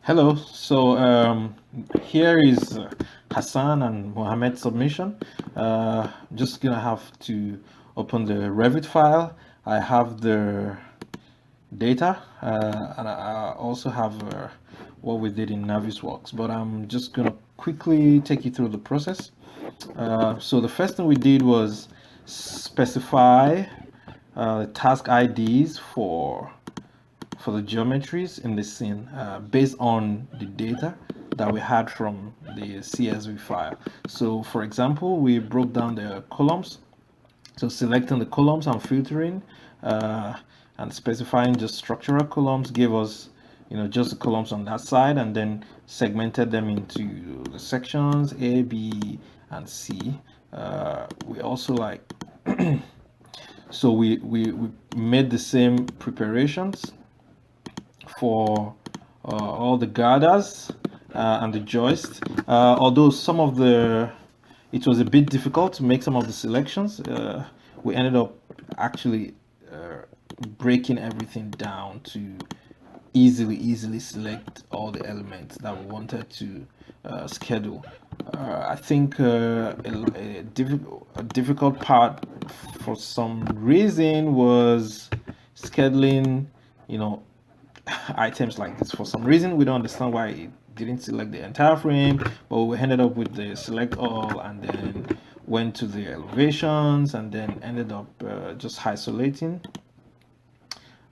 Hello. Here is Hassan and Mohammed submission. Just gonna have to open the Revit file. I have the data, and I also have what we did in Navisworks. But I'm just gonna quickly take you through the process. So the first thing we did was specify the task IDs for the geometries in the scene based on the data that we had from the CSV file. So for example, we broke down the columns. So selecting the columns and filtering and specifying just structural columns gave us, just the columns on that side, and then segmented them into the sections A, B, and C. We also so we made the same preparations for all the girders and the joist. Although it was a bit difficult to make some of the selections. We ended up actually breaking everything down to easily select all the elements that we wanted to schedule. I think a difficult part for some reason was scheduling, items like this. For some reason, we don't understand why it didn't select the entire frame, but we ended up with the select all and then went to the elevations and then ended up just isolating.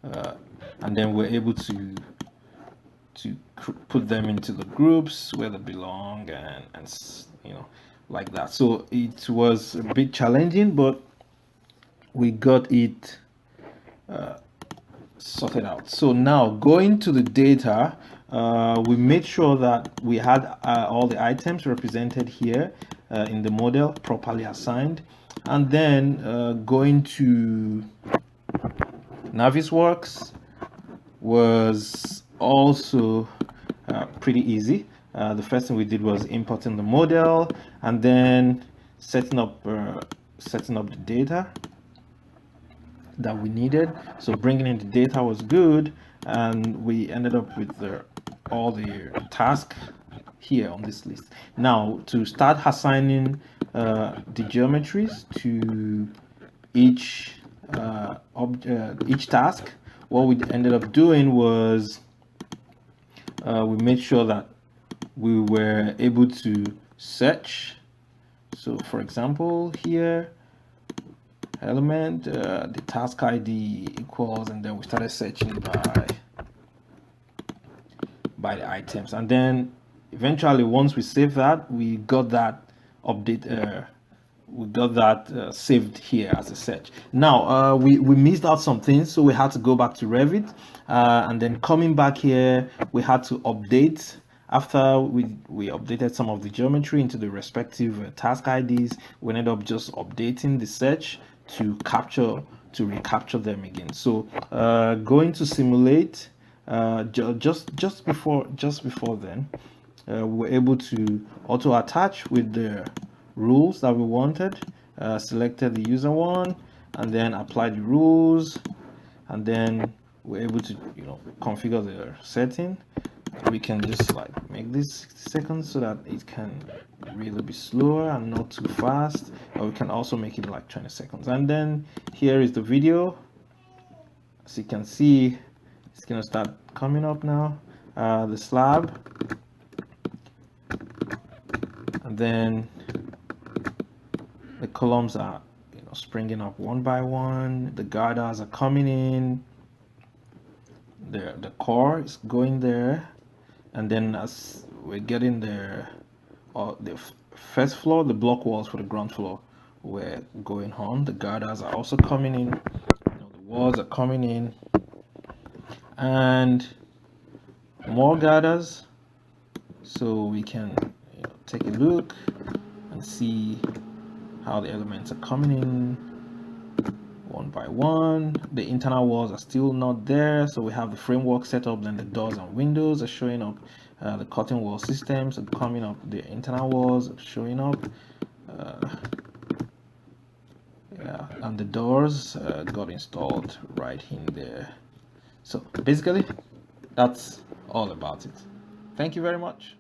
And then we're able to put them into the groups where they belong and like that. So it was a bit challenging, but we got it sorted out. So now going to the data, we made sure that we had all the items represented here in the model properly assigned, and then going to Navisworks was also pretty easy. The first thing we did was importing the model and then setting up the data that we needed. So bringing in the data was good, and we ended up with all the tasks here on this list. Now to start assigning the geometries to each task, what we ended up doing was we made sure that we were able to search. So for example, here element, the task ID equals, and then we started searching by the items, and then eventually once we save that, we got that update. We got that saved here as a search. Now we missed out some things, so we had to go back to Revit, and then coming back here, we had to update. After we updated some of the geometry into the respective task IDs, we ended up just updating the search to recapture them again. So going to simulate, just before then, we were able to auto attach with the rules that we wanted. Selected the user one and then applied the rules, and then we're able to configure the setting. We can just make this 60 seconds so that it can really be slower and not too fast, or we can also make it like 20 seconds. And then here is the video. As you can see, it's gonna start coming up now, the slab, and then the columns are springing up one by one. The girders are coming in, the core is going there, and then as we're getting there, the first floor, the block walls for the ground floor were going on. The girders are also coming in, the walls are coming in, and more girders. So we can take a look and see how the elements are coming in one by one. The internal walls are still not there, so we have the framework set up, then the doors and windows are showing up, the curtain wall systems are coming up, the internal walls are showing up, yeah, and the doors got installed right in there. So basically that's all about it. Thank you very much.